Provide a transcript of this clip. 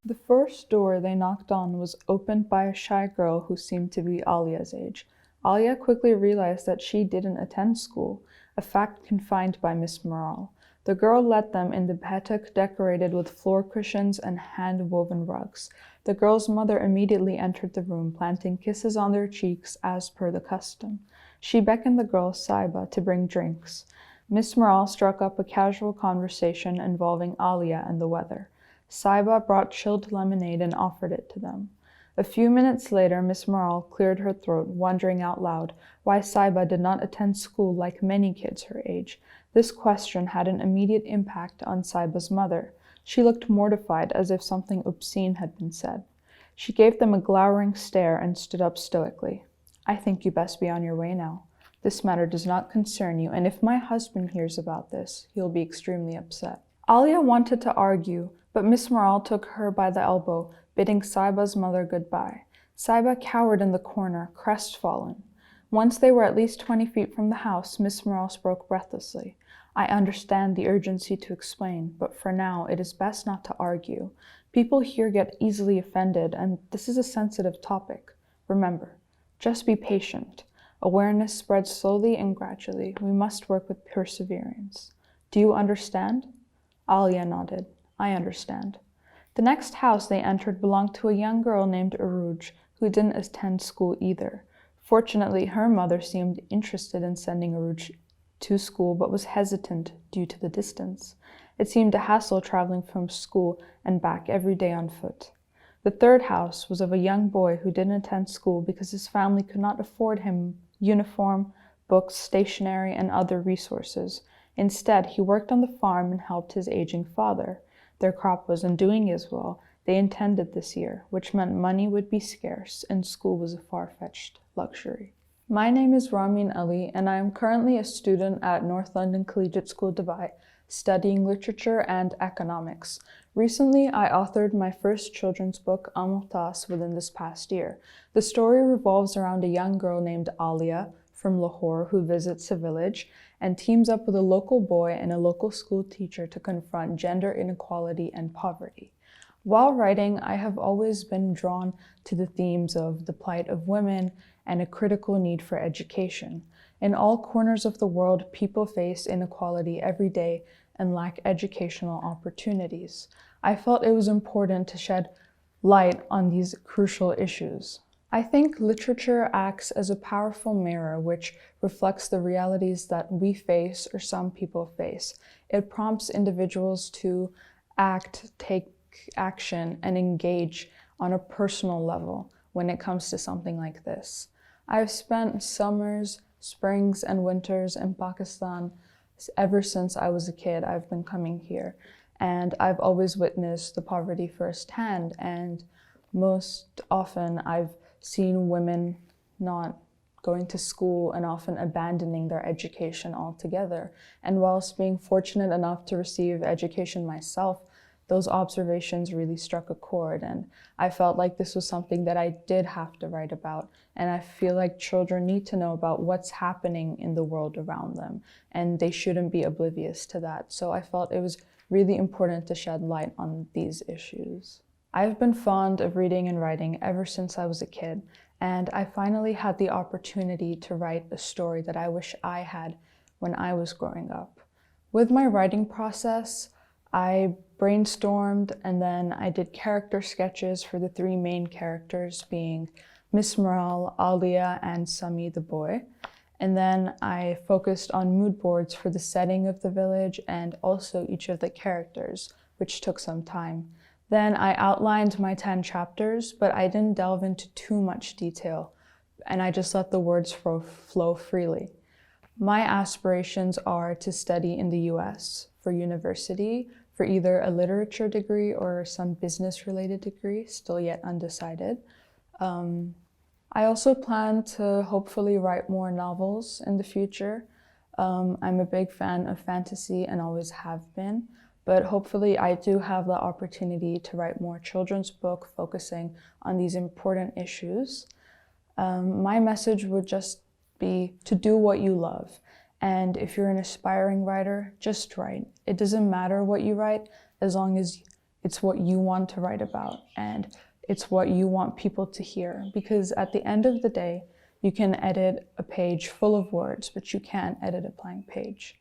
The first door they knocked on was opened by a shy girl who seemed to be Alia's age. Alia quickly realized that she didn't attend school, a fact confined by Miss Morale. The girl let them in the batak decorated with floor cushions and hand-woven rugs. The girl's mother immediately entered the room, planting kisses on their cheeks as per the custom. She beckoned the girl Saba to bring drinks. Miss Morale struck up a casual conversation involving Alia and the weather. Saba brought chilled lemonade and offered it to them. A few minutes later, Miss Morale cleared her throat, wondering out loud why Saba did not attend school like many kids her age. This question had an immediate impact on Saba's mother. She looked mortified, as if something obscene had been said. She gave them a glowering stare and stood up stoically. "I think you best be on your way now. This matter does not concern you, and if my husband hears about this, he'll be extremely upset." Alia wanted to argue, but Miss Morale took her by the elbow, bidding Saba's mother goodbye. Saba cowered in the corner, crestfallen. Once they were at least 20 feet from the house, Miss Morale spoke breathlessly. "I understand the urgency to explain, but for now it is best not to argue. People here get easily offended, and this is a sensitive topic. Remember, just be patient. Awareness spreads slowly and gradually. We must work with perseverance. Do you understand?" Alia nodded. "I understand." The next house they entered belonged to a young girl named Aruj, who didn't attend school either. Fortunately, her mother seemed interested in sending Aruj to school, but was hesitant due to the distance. It seemed a hassle traveling from school and back every day on foot. The third house was of a young boy who didn't attend school because his family could not afford him uniform, books, stationery, and other resources. Instead, he worked on the farm and helped his aging father. Their crop wasn't doing as well they intended this year, which meant money would be scarce and school was a far-fetched luxury. My name is Rameen Ali, and I am currently a student at North London Collegiate School, Dubai, studying literature and economics. Recently, I authored my first children's book, Amaltas, within this past year. The story revolves around a young girl named Alia from Lahore who visits a village and teams up with a local boy and a local school teacher to confront gender inequality and poverty. While writing, I have always been drawn to the themes of the plight of women and a critical need for education. In all corners of the world, people face inequality every day and lack educational opportunities. I felt it was important to shed light on these crucial issues. I think literature acts as a powerful mirror which reflects the realities that we face or some people face. It prompts individuals to act, take action, and engage on a personal level when it comes to something like this. I've spent summers, springs, and winters in Pakistan ever since I was a kid. I've been coming here, and I've always witnessed the poverty firsthand, and most often I've seen women not going to school and often abandoning their education altogether. And whilst being fortunate enough to receive education myself, those observations really struck a chord, and I felt like this was something that I did have to write about. And I feel like children need to know about what's happening in the world around them, and they shouldn't be oblivious to that. So I felt it was really important to shed light on these issues. I've been fond of reading and writing ever since I was a kid, and I finally had the opportunity to write a story that I wish I had when I was growing up. With my writing process, I brainstormed and then I did character sketches for the three main characters, being Miss Morale, Alia, and Sami the boy. And then I focused on mood boards for the setting of the village and also each of the characters, which took some time. Then I outlined my 10 chapters, but I didn't delve into too much detail, and I just let the words flow freely. My aspirations are to study in the US for university, for either a literature degree or some business-related degree, still yet undecided. I also plan to hopefully write more novels in the future. I'm a big fan of fantasy and always have been. But hopefully I do have the opportunity to write more children's book focusing on these important issues. My message would just be to do what you love And if you're an aspiring writer, just write. It doesn't matter what you write as long as it's what you want to write about and it's what you want people to hear. Because at the end of the day, you can edit a page full of words, but you can't edit a blank page.